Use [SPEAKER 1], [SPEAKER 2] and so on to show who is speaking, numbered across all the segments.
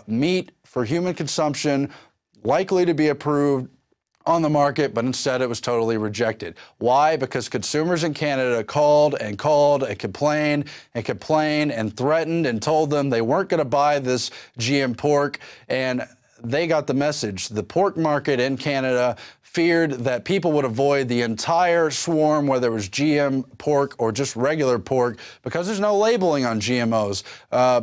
[SPEAKER 1] meat for human consumption, likely to be approved on the market, but instead it was totally rejected. Why? Because consumers in Canada called and called and complained and complained and threatened and told them they weren't going to buy this GM pork, and they got the message. The pork market in Canada feared that people would avoid the entire swarm, whether it was GM pork or just regular pork, because there's no labeling on GMOs,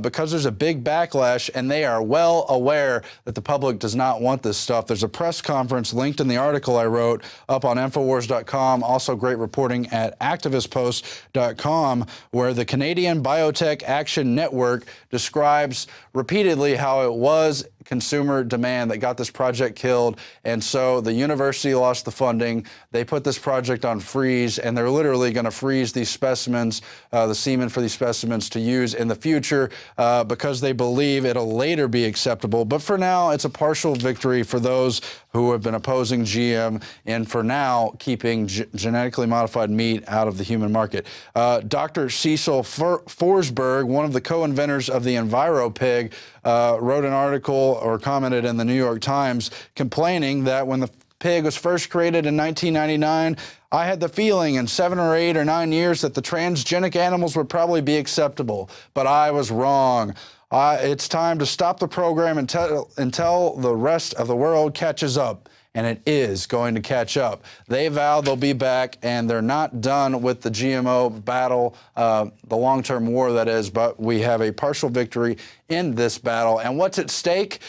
[SPEAKER 1] because there's a big backlash, and they are well aware that the public does not want this stuff. There's a press conference linked in the article I wrote up on INFOWARS.com, also great reporting at activistpost.com, where the Canadian Biotech Action Network describes repeatedly how it was consumer demand that got this project killed, and so the university lost the funding. They put this project on freeze, and they're literally going to freeze these specimens, the semen for these specimens to use in the future, because they believe it'll later be acceptable. But for now, it's a partial victory for those who have been opposing GM, and for now, keeping genetically modified meat out of the human market. Dr. Cecil Forsberg, one of the co-inventors of the EnviroPig, wrote an article or commented in the New York Times complaining that when the pig was first created in 1999, I had the feeling in 7 or 8 or 9 years that the transgenic animals would probably be acceptable, but I was wrong. It's time to stop the program until the rest of the world catches up. And it is going to catch up. They vow they'll be back, and they're not done with the GMO battle, the long-term war that is, but we have a partial victory in this battle. And what's at stake?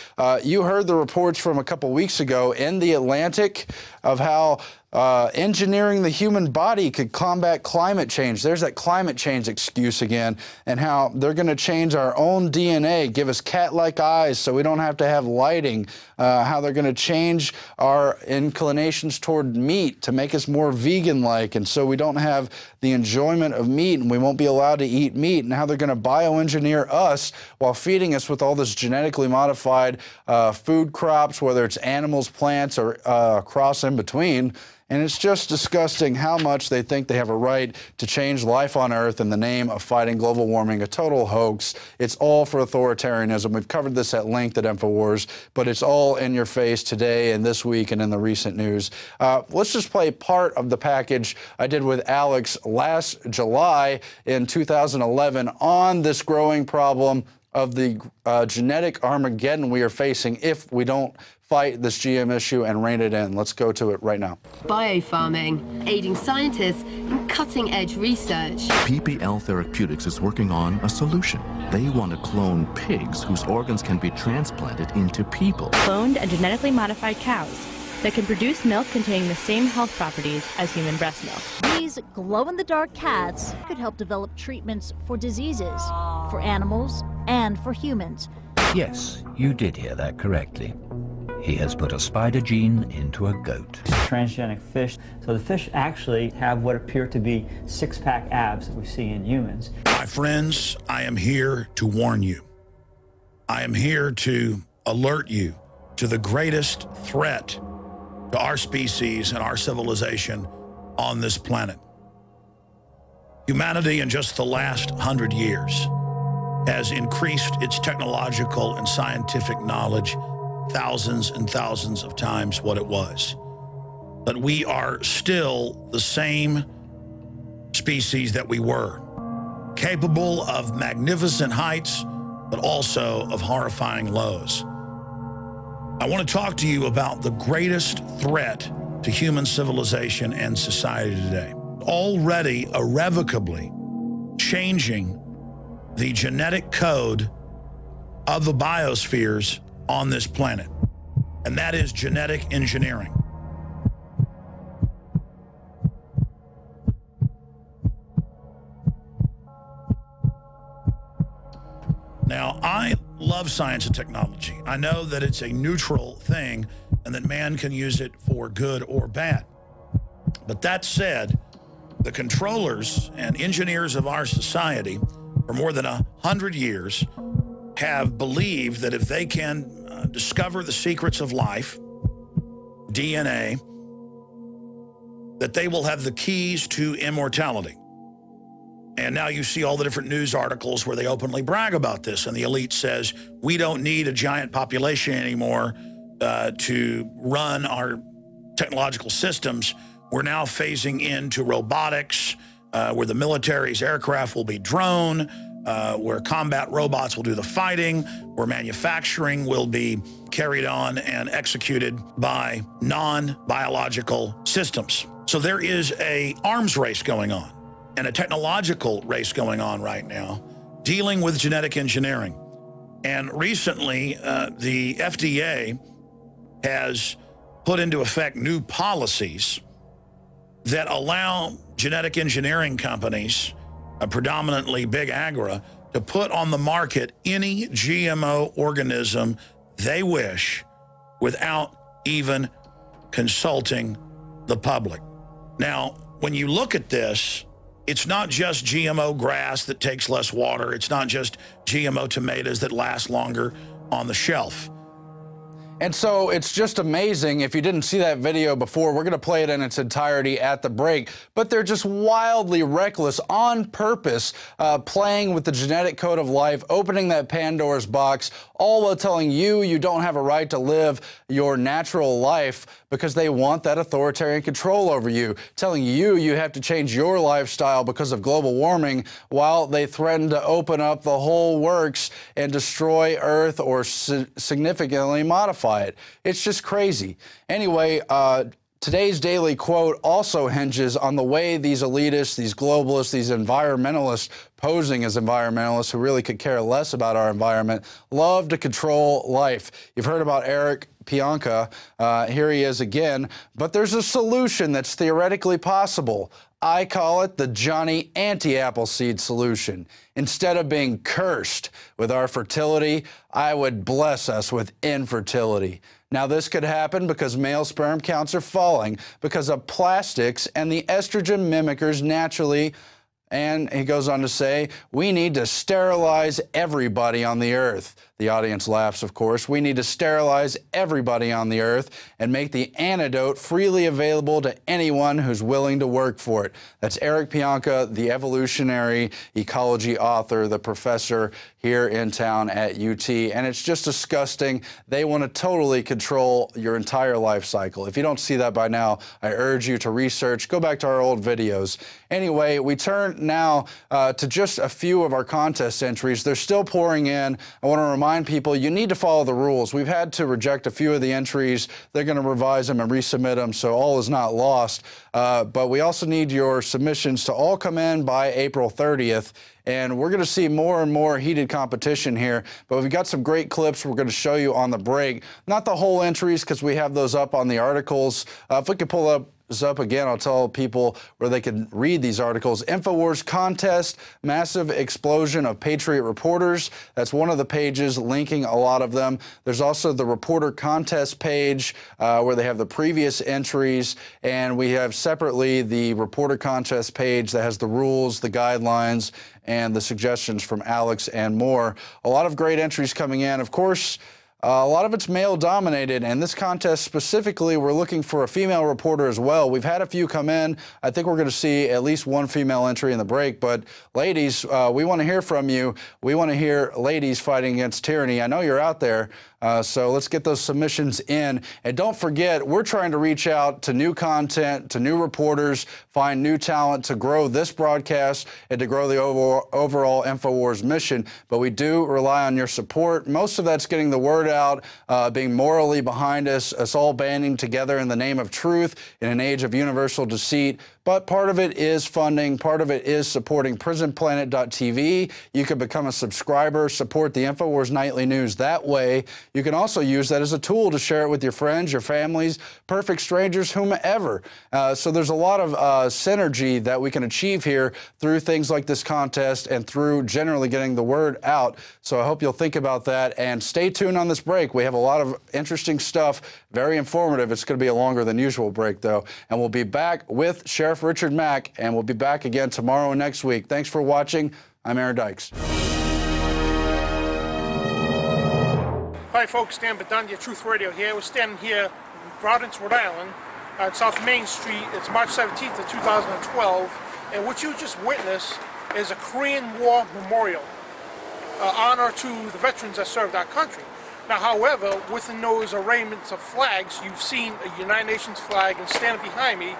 [SPEAKER 1] You heard the reports from a couple weeks ago in The Atlantic of how engineering the human body could combat climate change. There's that climate change excuse again, and how they're going to change our own DNA, give us cat-like eyes so we don't have to have lighting, how they're going to change our inclinations toward meat to make us more vegan-like, and so we don't have the enjoyment of meat and we won't be allowed to eat meat, and how they're going to bioengineer us while feeding us with all this genetically modified food crops, whether it's animals, plants, or a cross in between. And it's just disgusting how much they think they have a right to change life on Earth in the name of fighting global warming, a total hoax. It's all for authoritarianism. We've covered this at length at INFOWARS, but it's all in your face today and this week and in the recent news. Let's just play part of the package I did with Alex last July in 2011 on this growing problem of the genetic Armageddon we are facing if we don't fight this GM issue and rein it in. Let's go to it right now.
[SPEAKER 2] Biofarming, aiding scientists in cutting-edge research.
[SPEAKER 3] PPL Therapeutics is working on a solution. They want to clone pigs whose organs can be transplanted into people.
[SPEAKER 4] Cloned and genetically modified cows that can produce milk containing the same health properties as human breast milk.
[SPEAKER 5] These glow-in-the-dark cats could help develop treatments for diseases, for animals and for humans.
[SPEAKER 6] Yes, you did hear that correctly. He has put a spider gene into a goat.
[SPEAKER 7] Transgenic fish. So the fish actually have what appear to be six-pack abs that we see in humans.
[SPEAKER 8] My friends, I am here to warn you. I am here to alert you to the greatest threat to our species and our civilization on this planet. Humanity in just the last 100 years has increased its technological and scientific knowledge thousands and thousands of times what it was. But we are still the same species that we were, capable of magnificent heights, but also of horrifying lows. I want to talk to you about the greatest threat to human civilization and society today. Already irrevocably changing the genetic code of the biospheres on this planet, and that is genetic engineering. Now, I love science and technology. I know that it's a neutral thing and that man can use it for good or bad. But that said, the controllers and engineers of our society for more than 100 years have believed that if they can discover the secrets of life, DNA, that they will have the keys to immortality. And now you see all the different news articles where they openly brag about this, and the elite says, we don't need a giant population anymore to run our technological systems. We're now phasing into robotics, where the military's aircraft will be drone, where combat robots will do the fighting, where manufacturing will be carried on and executed by non-biological systems. So there is an arms race going on and a technological race going on right now, dealing with genetic engineering. And recently, the FDA has put into effect new policies that allow genetic engineering companies, predominantly big agri, to put on the market any GMO organism they wish without even consulting the public. Now, when you look at this, it's not just GMO grass that takes less water. It's not just GMO tomatoes that last longer on the shelf.
[SPEAKER 1] And so it's just amazing. If you didn't see that video before, we're going to play it in its entirety at the break. But they're just wildly reckless on purpose, playing with the genetic code of life, opening that Pandora's box, all while telling you you don't have a right to live your natural life because they want that authoritarian control over you, telling you you have to change your lifestyle because of global warming, while they threaten to open up the whole works and destroy Earth or significantly modify it. It's just crazy. Anyway, today's daily quote also hinges on the way these elitists, these globalists, these environmentalists, posing as environmentalists who really could care less about our environment, love to control life. You've heard about Eric Pianka. Here he is again. But there's a solution that's theoretically possible. I call it the Johnny Anti-Appleseed solution. Instead of being cursed with our fertility, I would bless us with infertility. Now, this could happen because male sperm counts are falling because of plastics and the estrogen mimickers naturally. And he goes on to say, we need to sterilize everybody on the earth. The audience laughs, of course. We need to sterilize everybody on the earth and make the antidote freely available to anyone who's willing to work for it. That's Eric Pianka, the evolutionary ecology author, the professor here in town at UT. And it's just disgusting. They want to totally control your entire life cycle. If you don't see that by now, I urge you to research. Go back to our old videos. Anyway, we turn now to just a few of our contest entries. They're still pouring in. I want to remind people you need to follow the rules. We've had to reject a few of the entries. They're going to revise them and resubmit them, so all is not lost. But we also need your submissions to all come in by April 30th. And we're going to see more and more heated competition here. But we've got some great clips we're going to show you on the break. Not the whole entries because we have those up on the articles. If we could pull up again, I'll tell people where they can read these articles. INFOWARS contest, massive explosion of Patriot reporters. That's one of the pages linking a lot of them. There's also the reporter contest page where they have the previous entries. And we have separately the reporter contest page that has the rules, the guidelines, and the suggestions from Alex and more. A lot of great entries coming in. Of course, a lot of it's male-dominated, and this contest specifically, we're looking for a female reporter as well. We've had a few come in. I think we're going to see at least one female entry in the break. But ladies, we want to hear from you. We want to hear ladies fighting against tyranny. I know you're out there. So let's get those submissions in. And don't forget, we're trying to reach out to new content, to new reporters, find new talent to grow this broadcast and to grow the overall INFOWARS mission. But we do rely on your support. Most of that's getting the word out, being morally behind us all banding together in the name of truth in an age of universal deceit. But part of it is funding. Part of it is supporting PRISONPLANET.tv. You can become a subscriber, support the INFOWARS Nightly News that way. You can also use that as a tool to share it with your friends, your families, perfect strangers, whomever. So there's a lot of synergy that we can achieve here through things like this contest and through generally getting the word out. So I hope you'll think about that and stay tuned on this break. We have a lot of interesting stuff, very informative. It's going to be a longer than usual break, though. And we'll be back with Sheriff Richard Mack, and we'll be back again tomorrow and next week. Thanks for watching. I'm Aaron Dykes.
[SPEAKER 9] Hi folks, Dan Bedunya, Truth Radio here. We're standing here in Providence, Rhode Island, on South Main Street. It's March 17th of 2012, and what you just witnessed is a Korean War memorial, honor to the veterans that served our country. Now, however, within those arraignments of flags, you've seen a United Nations flag, and standing behind me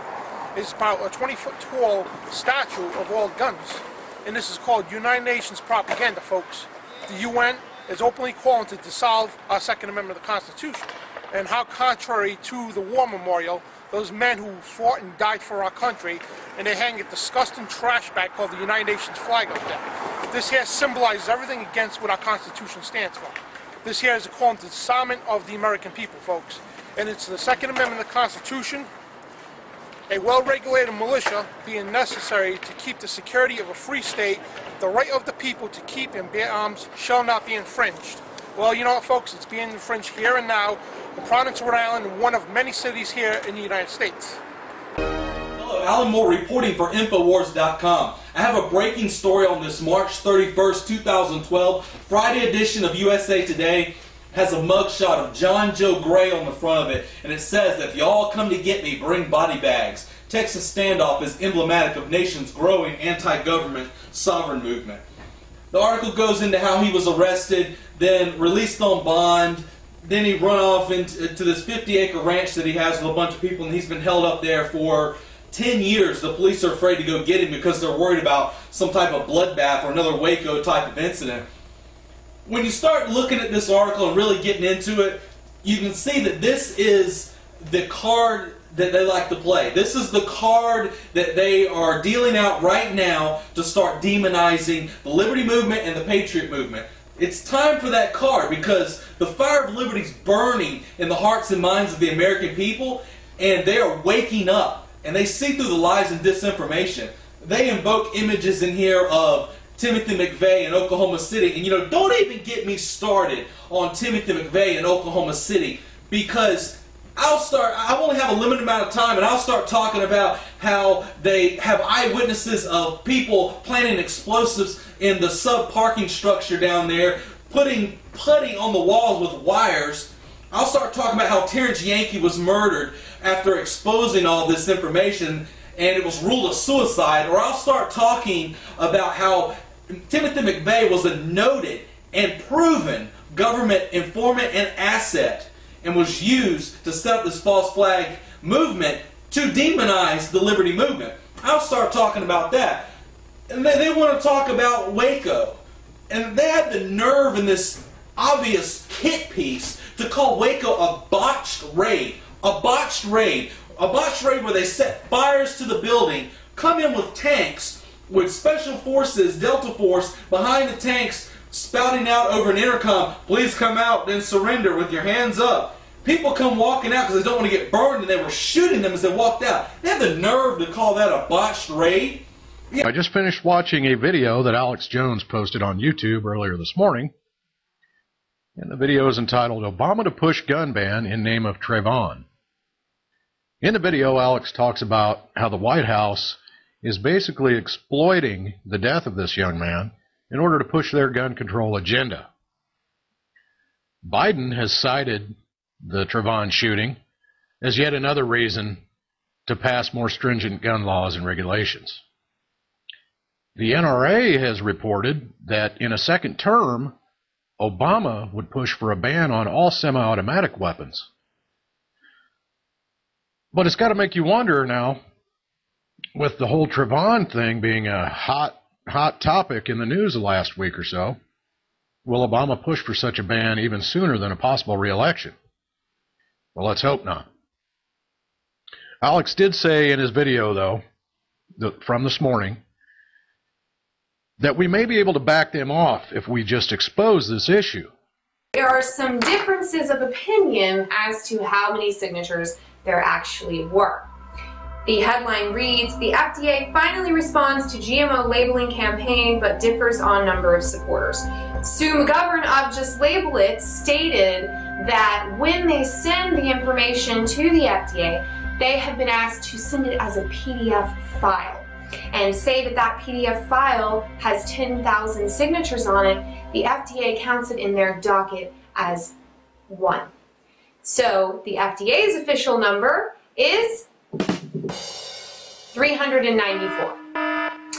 [SPEAKER 9] is about a 20-foot tall statue of all guns. And this is called United Nations propaganda, folks. The UN is openly calling to dissolve our Second Amendment of the Constitution. And how contrary to the war memorial, those men who fought and died for our country, and they hang a disgusting trash bag called the United Nations flag up there. This here symbolizes everything against what our Constitution stands for. This here is a call to disarmament of the American people, folks. And it's the Second Amendment of the Constitution, a well-regulated militia being necessary to keep the security of a free state. The right of the people to keep and bear arms shall not be infringed. Well, you know what, folks, it's being infringed here and now in Providence, Rhode Island, one of many cities here in the United States.
[SPEAKER 10] Hello, Alan Moore reporting for INFOWARS.com. I have a breaking story on this March 31st, 2012, Friday edition of USA Today. Has a mugshot of John Joe Gray on the front of it, and it says that if y'all come to get me, bring body bags. Texas standoff is emblematic of nation's growing anti-government sovereign movement. The article goes into how he was arrested, then released on bond, then he run off into this 50-acre ranch that he has with a bunch of people, and he's been held up there for 10 years. The police are afraid to go get him because they're worried about some type of bloodbath or another Waco type of incident. When you start looking at this article and really getting into it, you can see that this is the card that they like to play. This is the card that they are dealing out right now to start demonizing the Liberty Movement and the Patriot Movement. It's time for that card because the fire of liberty is burning in the hearts and minds of the American people, and they are waking up, and they see through the lies and disinformation. They invoke images in here of Timothy McVeigh in Oklahoma City, and you know, don't even get me started on Timothy McVeigh in Oklahoma City, because I only have a limited amount of time, and I'll start talking about how they have eyewitnesses of people planting explosives in the sub-parking structure down there, putting putty on the walls with wires. I'll start talking about how Terrence Yankee was murdered after exposing all this information, and it was ruled a suicide. Or I'll start talking about how Timothy McVeigh was a noted and proven government informant and asset, and was used to set up this false flag movement to demonize the Liberty Movement. I'll start talking about that. And they want to talk about Waco. And they had the nerve in this obvious hit piece to call Waco a botched raid. A botched raid. A botched raid where they set fires to the building, come in with tanks, with special forces, Delta Force, behind the tanks, spouting out over an intercom, please come out and surrender with your hands up. People come walking out because they don't want to get burned, and they were shooting them as they walked out. They had the nerve to call that a botched raid. Yeah.
[SPEAKER 11] I just finished watching a video that Alex Jones posted on YouTube earlier this morning. And the video is entitled, Obama to Push Gun Ban in Name of Trayvon. In the video, Alex talks about how the White House is basically exploiting the death of this young man in order to push their gun control agenda. Biden has cited the Trayvon shooting as yet another reason to pass more stringent gun laws and regulations. The NRA has reported that in a second term, Obama would push for a ban on all semi-automatic weapons. But it's got to make you wonder now, with the whole Trayvon thing being a hot topic in the news the last week or so, will Obama push for such a ban even sooner than a possible re-election? Well, let's hope not. Alex did say in his video, though, from this morning, that we may be able to back them off if we just expose this issue.
[SPEAKER 12] There are some differences of opinion as to how many signatures there actually were. The headline reads, the FDA finally responds to GMO labeling campaign but differs on number of supporters. Sue McGovern of Just Label It stated that when they send the information to the FDA, they have been asked to send it as a PDF file. And say that that PDF file has 10,000 signatures on it, the FDA counts it in their docket as 1. So the FDA's official number is 394.